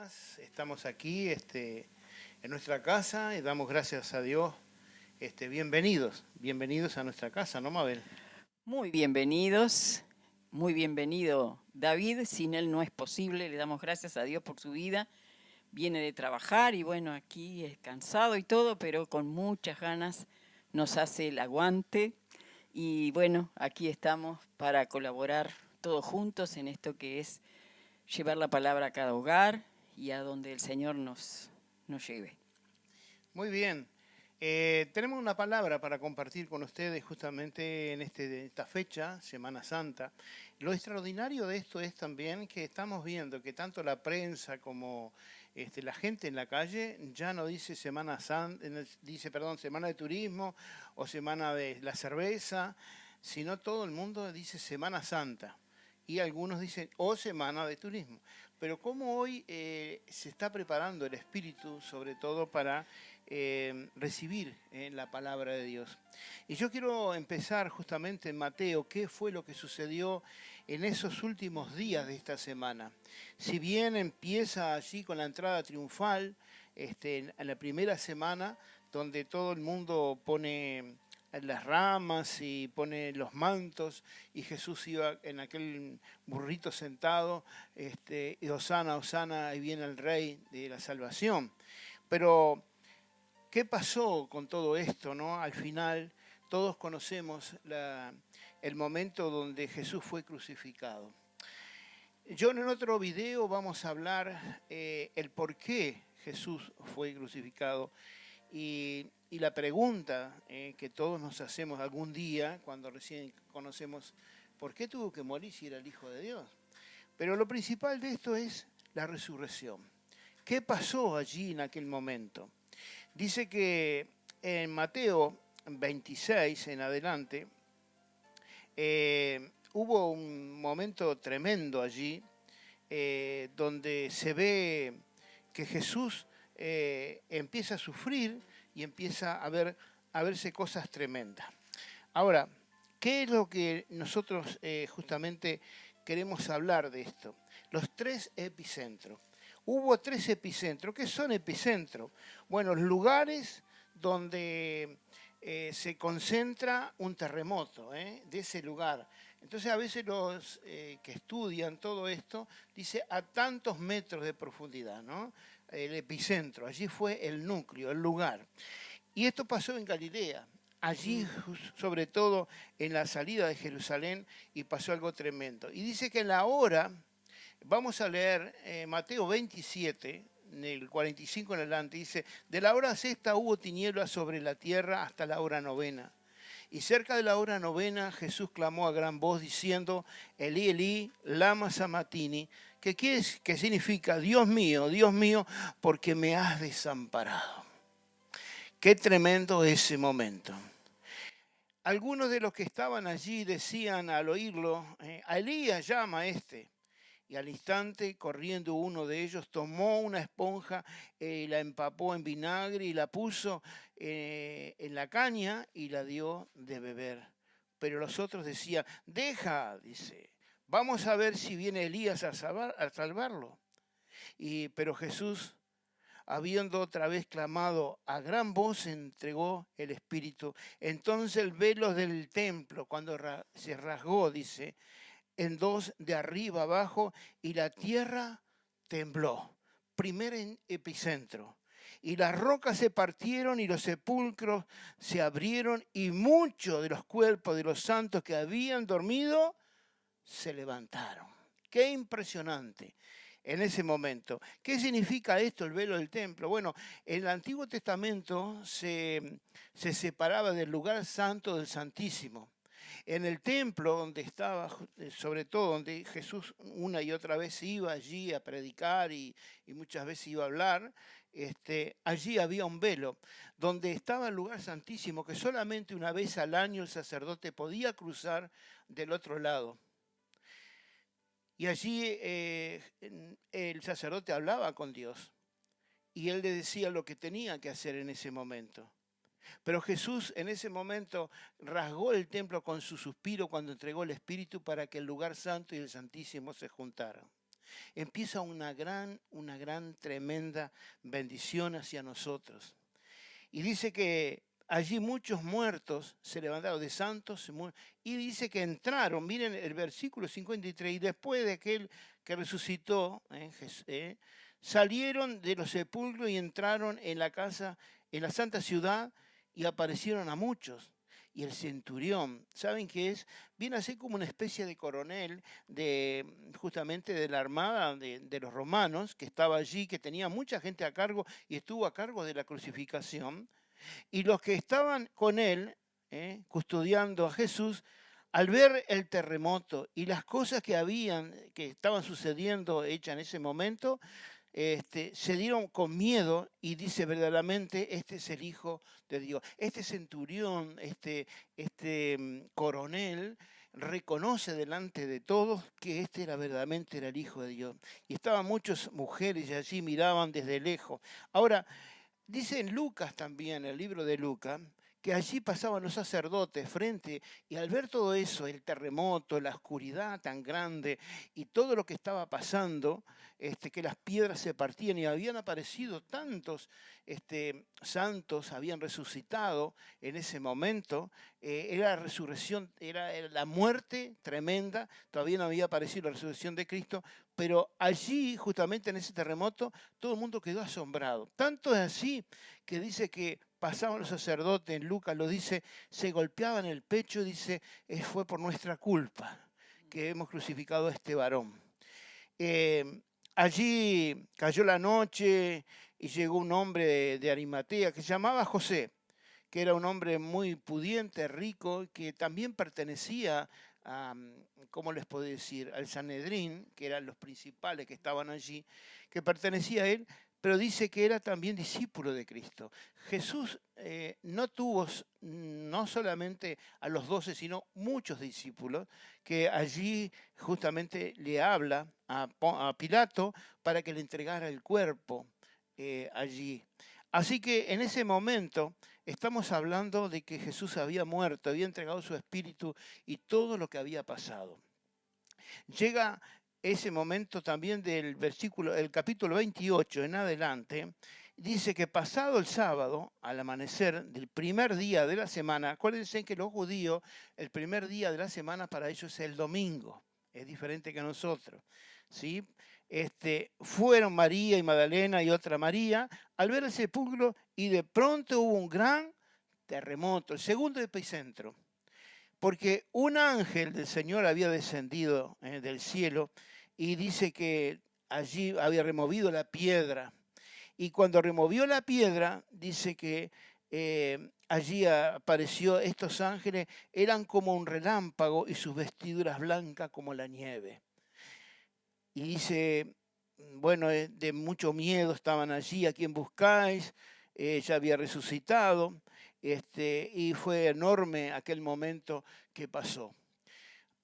más. Estamos aquí en nuestra casa y damos gracias a Dios. Bienvenidos a nuestra casa, ¿no, Mabel? Muy bienvenidos, muy bienvenido David, sin él no es posible, le damos gracias a Dios por su vida, viene de trabajar y bueno, aquí es cansado y todo, pero con muchas ganas nos hace el aguante y bueno, aquí estamos para colaborar todos juntos en esto que es llevar la palabra a cada hogar y a donde el Señor nos lleve. Muy bien. Tenemos una palabra para compartir con ustedes justamente en esta fecha, Semana Santa. Lo extraordinario de esto es también que estamos viendo que tanto la prensa como la gente en la calle ya no dice Semana Santa, Semana de Turismo o Semana de la Cerveza, sino todo el mundo dice Semana Santa. Y algunos dicen o Semana de Turismo. Pero cómo hoy se está preparando el espíritu, sobre todo para recibir la palabra de Dios. Y yo quiero empezar justamente en Mateo, qué fue lo que sucedió en esos últimos días de esta semana. Si bien empieza allí con la entrada triunfal, en la primera semana, donde todo el mundo pone las ramas y pone los mantos, y Jesús iba en aquel burrito sentado, y Hosana, Hosana, ahí viene el Rey de la salvación. Pero ¿qué pasó con todo esto, no? Al final, todos conocemos el momento donde Jesús fue crucificado. Yo en otro video vamos a hablar el por qué Jesús fue crucificado y la pregunta que todos nos hacemos algún día cuando recién conocemos por qué tuvo que morir si era el Hijo de Dios. Pero lo principal de esto es la resurrección. ¿Qué pasó allí en aquel momento? Dice que en Mateo 26 en adelante hubo un momento tremendo allí donde se ve que Jesús empieza a sufrir y empieza a verse cosas tremendas. Ahora, ¿qué es lo que nosotros justamente queremos hablar de esto? Los tres epicentros. Hubo tres epicentros. ¿Qué son epicentros? Bueno, lugares donde se concentra un terremoto de ese lugar. Entonces a veces los que estudian todo esto dice a tantos metros de profundidad, ¿no? El epicentro, allí fue el núcleo, el lugar. Y esto pasó en Galilea. Allí, sobre todo en la salida de Jerusalén, y pasó algo tremendo. Y dice que en la hora, vamos a leer Mateo 27, en el 45 en adelante, dice, de la hora sexta hubo tinieblas sobre la tierra hasta la hora novena. Y cerca de la hora novena Jesús clamó a gran voz diciendo, Elí, Elí, lama samatini, que significa, Dios mío, porque me has desamparado. Qué tremendo ese momento. Algunos de los que estaban allí decían al oírlo, a Elías llama a este. Y al instante, corriendo uno de ellos, tomó una esponja, la empapó en vinagre y la puso en la caña y la dio de beber. Pero los otros decían, deja, dice, vamos a ver si viene Elías a salvarlo. Pero Jesús, habiendo otra vez clamado a gran voz, entregó el Espíritu. Entonces el velo del templo, cuando se rasgó, dice, en dos de arriba abajo, y la tierra tembló. Primer epicentro. Y las rocas se partieron y los sepulcros se abrieron y muchos de los cuerpos de los santos que habían dormido se levantaron. Qué impresionante en ese momento. ¿Qué significa esto, el velo del templo? Bueno, en el Antiguo Testamento se separaba del lugar santo del Santísimo. En el templo donde estaba, sobre todo donde Jesús una y otra vez iba allí a predicar y muchas veces iba a hablar, allí había un velo donde estaba el lugar santísimo que solamente una vez al año el sacerdote podía cruzar del otro lado. Y allí el sacerdote hablaba con Dios y él le decía lo que tenía que hacer en ese momento. Pero Jesús en ese momento rasgó el templo con su suspiro cuando entregó el Espíritu para que el lugar santo y el Santísimo se juntaran. empieza una gran, tremenda bendición hacia nosotros. Y dice que allí muchos muertos se levantaron de santos, y dice que entraron, miren el versículo 53, y después de aquel que resucitó, salieron de los sepulcros y entraron en la casa, en la santa ciudad, y aparecieron a muchos. Y el centurión, ¿saben qué es? Viene a ser como una especie de coronel justamente de la armada de los romanos, que estaba allí, que tenía mucha gente a cargo y estuvo a cargo de la crucificación. Y los que estaban con él, custodiando a Jesús, al ver el terremoto y las cosas que estaban sucediendo hechas en ese momento, se dieron con miedo y dice verdaderamente, este es el Hijo de Dios. Este centurión, coronel, reconoce delante de todos que verdaderamente era el Hijo de Dios. Y estaban muchas mujeres y allí miraban desde lejos. Ahora, dice en Lucas también, el libro de Lucas, que allí pasaban los sacerdotes frente, y al ver todo eso, el terremoto, la oscuridad tan grande y todo lo que estaba pasando, que las piedras se partían y habían aparecido tantos santos, habían resucitado en ese momento, era la resurrección, era la muerte tremenda, todavía no había aparecido la resurrección de Cristo, pero allí, justamente en ese terremoto, todo el mundo quedó asombrado. Tanto es así que dice que pasaban los sacerdotes, en Lucas lo dice, se golpeaban el pecho, dice, fue por nuestra culpa que hemos crucificado a este varón. Allí cayó la noche y llegó un hombre de Arimatea que se llamaba José, que era un hombre muy pudiente, rico, que también pertenecía a, ¿cómo les puedo decir?, al Sanedrín, que eran los principales que estaban allí, que pertenecía a él, pero dice que era también discípulo de Cristo. Jesús no tuvo no solamente a los 12, sino muchos discípulos, que allí justamente le habla a Pilato para que le entregara el cuerpo allí. Así que en ese momento estamos hablando de que Jesús había muerto, había entregado su espíritu y todo lo que había pasado. Llega ese momento también del el capítulo 28 en adelante, dice que pasado el sábado, al amanecer del primer día de la semana, acuérdense que los judíos, el primer día de la semana para ellos es el domingo, es diferente que nosotros, ¿sí? Fueron María y Magdalena y otra María al ver el sepulcro y de pronto hubo un gran terremoto, el segundo epicentro, porque un ángel del Señor había descendido del cielo y dice que allí había removido la piedra. Y cuando removió la piedra, dice que allí apareció estos ángeles, eran como un relámpago y sus vestiduras blancas como la nieve. Y dice, bueno, de mucho miedo estaban allí, ¿a quién buscáis? Ya había resucitado, y fue enorme aquel momento que pasó.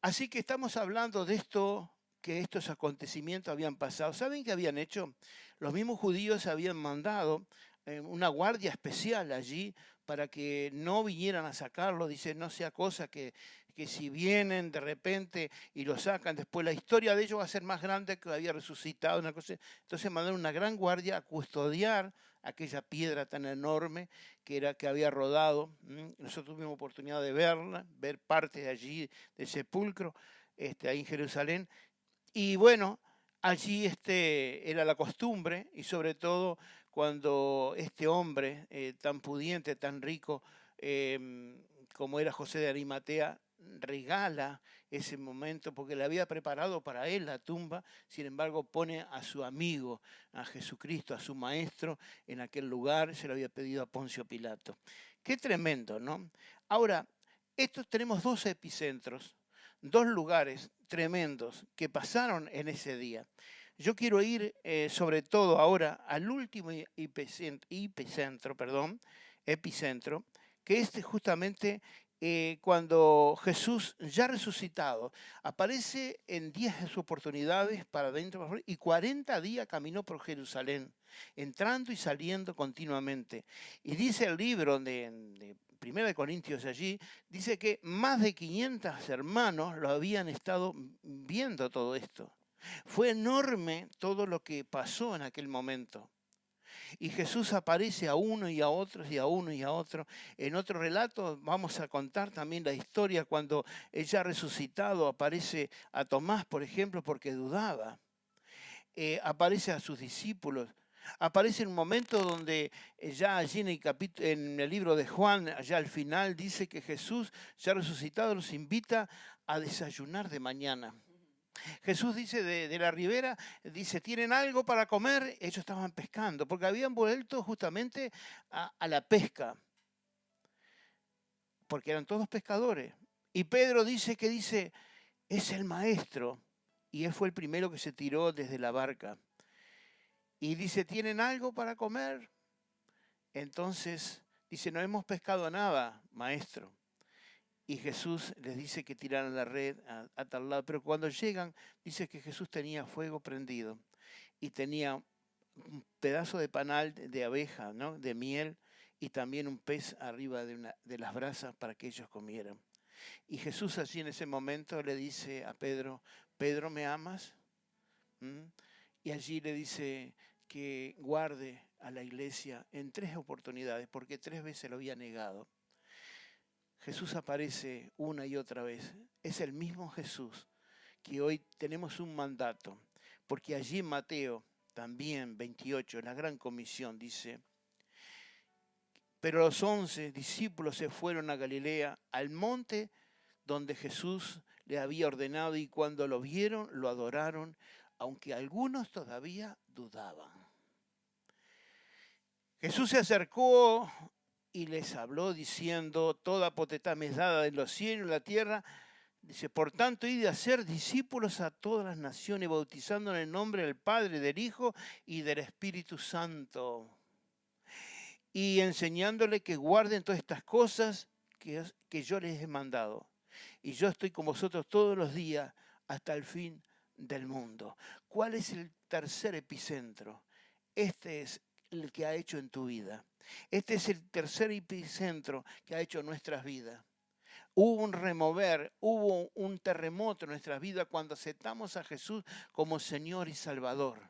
Así que estamos hablando de esto, que estos acontecimientos habían pasado. ¿Saben qué habían hecho? Los mismos judíos habían mandado una guardia especial allí para que no vinieran a sacarlo. Dice, no sea cosa que si vienen de repente y lo sacan, después la historia de ellos va a ser más grande que había resucitado. Una cosa. Entonces mandaron una gran guardia a custodiar aquella piedra tan enorme que había rodado. Nosotros tuvimos oportunidad de verla, ver parte de allí del sepulcro, ahí en Jerusalén. Y bueno, allí era la costumbre, y sobre todo cuando este hombre tan pudiente, tan rico, como era José de Arimatea, regala ese momento porque le había preparado para él la tumba, sin embargo pone a su amigo, a Jesucristo, a su maestro, en aquel lugar, se lo había pedido a Poncio Pilato. Qué tremendo, ¿no? Ahora, tenemos dos epicentros, dos lugares tremendos que pasaron en ese día. Yo quiero ir sobre todo ahora al último epicentro, que es justamente cuando Jesús, ya resucitado, aparece en 10 oportunidades para adentro y 40 días caminó por Jerusalén, entrando y saliendo continuamente. Y dice el libro de 1 Corintios allí, dice que más de 500 hermanos lo habían estado viendo todo esto. Fue enorme todo lo que pasó en aquel momento. Y Jesús aparece a uno y a otros y a uno y a otro. En otro relato vamos a contar también la historia cuando ella resucitado aparece a Tomás, por ejemplo, porque dudaba. Aparece a sus discípulos. Aparece en un momento donde ya allí en el libro de Juan, allá al final, dice que Jesús, ya resucitado, los invita a desayunar de mañana. Jesús dice de la ribera, dice, ¿tienen algo para comer? Ellos estaban pescando, porque habían vuelto justamente a la pesca, porque eran todos pescadores. Y Pedro dice, es el maestro. Y él fue el primero que se tiró desde la barca. Y dice, ¿tienen algo para comer? Entonces dice, no hemos pescado nada, maestro. Y Jesús les dice que tiraran la red a tal lado. Pero cuando llegan, dice que Jesús tenía fuego prendido y tenía un pedazo de panal de abeja, ¿no? De miel, y también un pez arriba de las brasas para que ellos comieran. Y Jesús allí en ese momento le dice a Pedro, Pedro, ¿me amas? Y allí le dice que guarde a la iglesia en 3 oportunidades, porque 3 veces lo había negado. Jesús aparece una y otra vez. Es el mismo Jesús que hoy tenemos un mandato, porque allí en Mateo también 28, en la gran comisión dice, pero los 11 discípulos se fueron a Galilea, al monte donde Jesús le había ordenado, y cuando lo vieron, lo adoraron, aunque algunos todavía dudaban. Jesús se acercó y les habló diciendo, toda potestad me es dada en los cielos y en la tierra. Dice, por tanto, id a hacer discípulos a todas las naciones, bautizando en el nombre del Padre, del Hijo y del Espíritu Santo. Y enseñándole que guarden todas estas cosas que yo les he mandado. Y yo estoy con vosotros todos los días hasta el fin del mundo. ¿Cuál es el tercer epicentro? Este es el que ha hecho en tu vida. Este es el tercer epicentro que ha hecho en nuestras vidas. Hubo un remover, hubo un terremoto en nuestras vidas cuando aceptamos a Jesús como Señor y Salvador.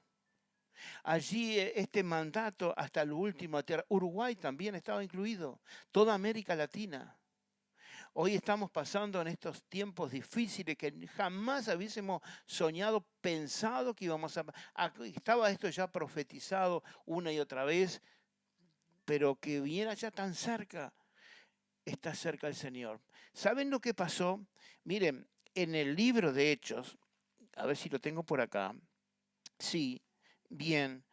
Allí este mandato hasta lo último, Uruguay también estaba incluido, toda América Latina. Hoy estamos pasando en estos tiempos difíciles que jamás hubiésemos soñado, pensado que íbamos a... Estaba esto ya profetizado una y otra vez, pero que viera ya tan cerca, está cerca el Señor. ¿Saben lo que pasó? Miren, en el libro de Hechos, a ver si lo tengo por acá, sí, bien,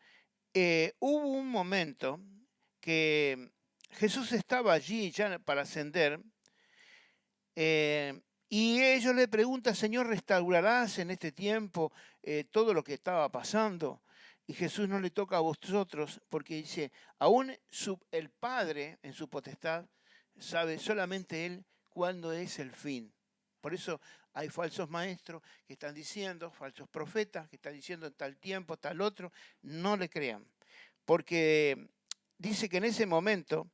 hubo un momento que Jesús estaba allí ya para ascender, y ellos le preguntan, Señor, ¿restaurarás en este tiempo todo lo que estaba pasando? Y Jesús no le toca a vosotros, porque dice, aún el Padre en su potestad sabe solamente Él cuándo es el fin. Por eso hay falsos maestros que están diciendo, falsos profetas que están diciendo en tal tiempo, tal otro, no le crean. Porque dice que en ese momento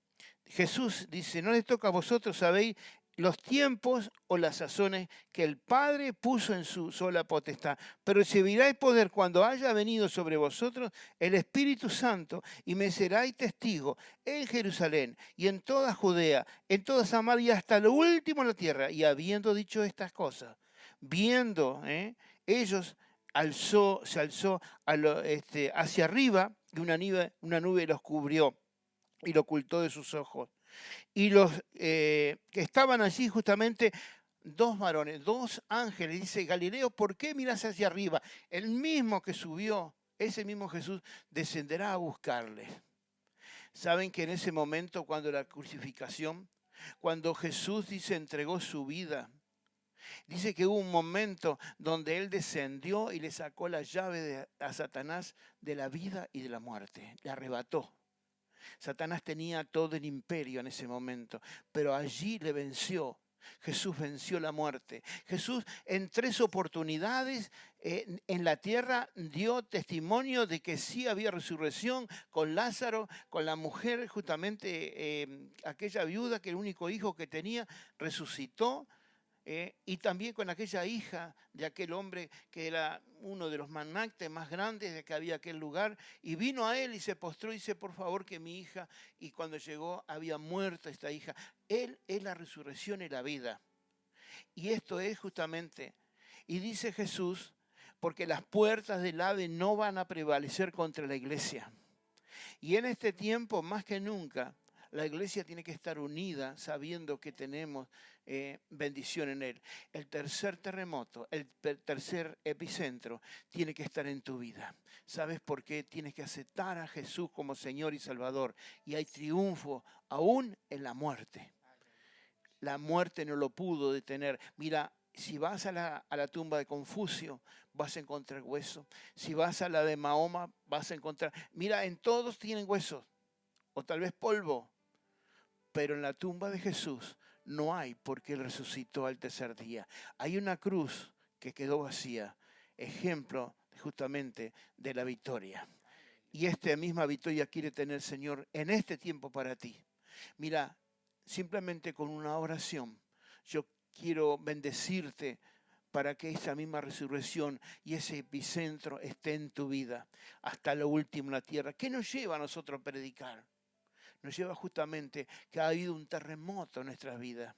Jesús dice, no les toca a vosotros, sabéis los tiempos o las sazones que el Padre puso en su sola potestad. Pero recibiráis poder cuando haya venido sobre vosotros el Espíritu Santo, y me seráis testigo en Jerusalén y en toda Judea, en toda Samaria, hasta lo último de la tierra. Y habiendo dicho estas cosas, viendo ellos, se alzó hacia arriba, y una nube los cubrió y lo ocultó de sus ojos. Y los que estaban allí justamente, 2 varones, 2 ángeles, dice Galileo, ¿por qué miras hacia arriba? El mismo que subió, ese mismo Jesús, descenderá a buscarles. ¿Saben que en ese momento, cuando la crucificación, cuando Jesús dice entregó su vida, dice que hubo un momento donde Él descendió y le sacó la llave a Satanás de la vida y de la muerte, le arrebató. Satanás tenía todo el imperio en ese momento, pero allí le venció. Jesús venció la muerte. Jesús en 3 oportunidades en la tierra dio testimonio de que sí había resurrección, con Lázaro, con la mujer justamente, aquella viuda que el único hijo que tenía, resucitó. y también con aquella hija de aquel hombre que era uno de los magnates más grandes de que había aquel lugar, y vino a él y se postró y dice, por favor, que mi hija, y cuando llegó había muerto esta hija. Él es la resurrección y la vida. Y esto es justamente, y dice Jesús, porque las puertas del Hades no van a prevalecer contra la iglesia. Y en este tiempo, más que nunca, la iglesia tiene que estar unida sabiendo que tenemos bendición en Él. El tercer terremoto, el tercer epicentro tiene que estar en tu vida. ¿Sabes por qué? Tienes que aceptar a Jesús como Señor y Salvador. Y hay triunfo aún en la muerte. La muerte no lo pudo detener. Mira, si vas a la tumba de Confucio, vas a encontrar hueso. Si vas a la de Mahoma, vas a encontrar... Mira, en todos tienen huesos, o tal vez polvo. Pero en la tumba de Jesús no hay, porque Él resucitó al tercer día. Hay una cruz que quedó vacía, ejemplo justamente de la victoria. Y esta misma victoria quiere tener el Señor en este tiempo para ti. Mira, simplemente con una oración, yo quiero bendecirte para que esa misma resurrección y ese epicentro esté en tu vida hasta lo último en la tierra. ¿Qué nos lleva a nosotros a predicar? Nos lleva justamente que ha habido un terremoto en nuestras vidas.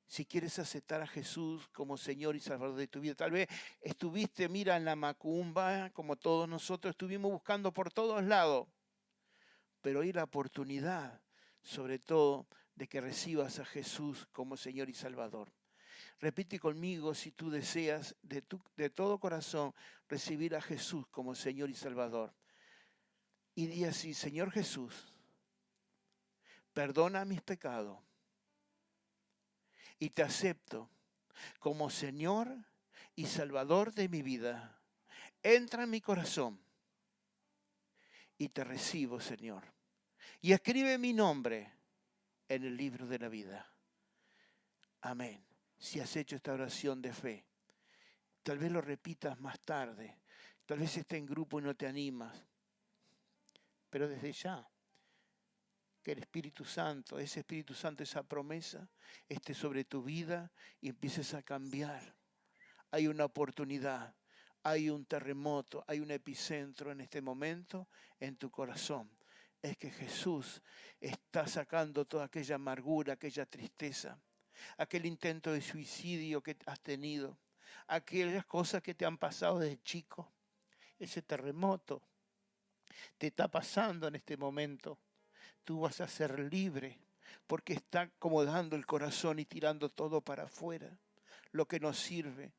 Si quieres aceptar a Jesús como Señor y Salvador de tu vida, tal vez estuviste, mira, en la macumba, como todos nosotros estuvimos buscando por todos lados, pero hoy la oportunidad, sobre todo, de que recibas a Jesús como Señor y Salvador. Repite conmigo si tú deseas de todo corazón recibir a Jesús como Señor y Salvador. Y di así, Señor Jesús, perdona mis pecados y te acepto como Señor y Salvador de mi vida. Entra en mi corazón y te recibo, Señor. Y escribe mi nombre en el libro de la vida. Amén. Si has hecho esta oración de fe, tal vez lo repitas más tarde, tal vez estés en grupo y no te animas, pero desde ya, que el Espíritu Santo, esa promesa, esté sobre tu vida y empieces a cambiar. Hay una oportunidad, hay un terremoto, hay un epicentro en este momento en tu corazón. Es que Jesús está sacando toda aquella amargura, aquella tristeza, aquel intento de suicidio que has tenido, aquellas cosas que te han pasado desde chico. Ese terremoto te está pasando en este momento. Tú vas a ser libre porque está acomodando el corazón y tirando todo para afuera, lo que nos sirve,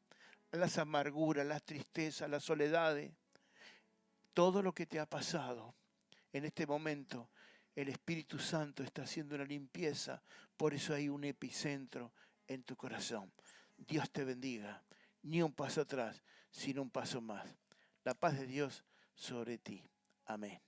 las amarguras, las tristezas, las soledades, todo lo que te ha pasado. En este momento el Espíritu Santo está haciendo una limpieza, por eso hay un epicentro en tu corazón. Dios te bendiga, ni un paso atrás, sino un paso más. La paz de Dios sobre ti. Amén.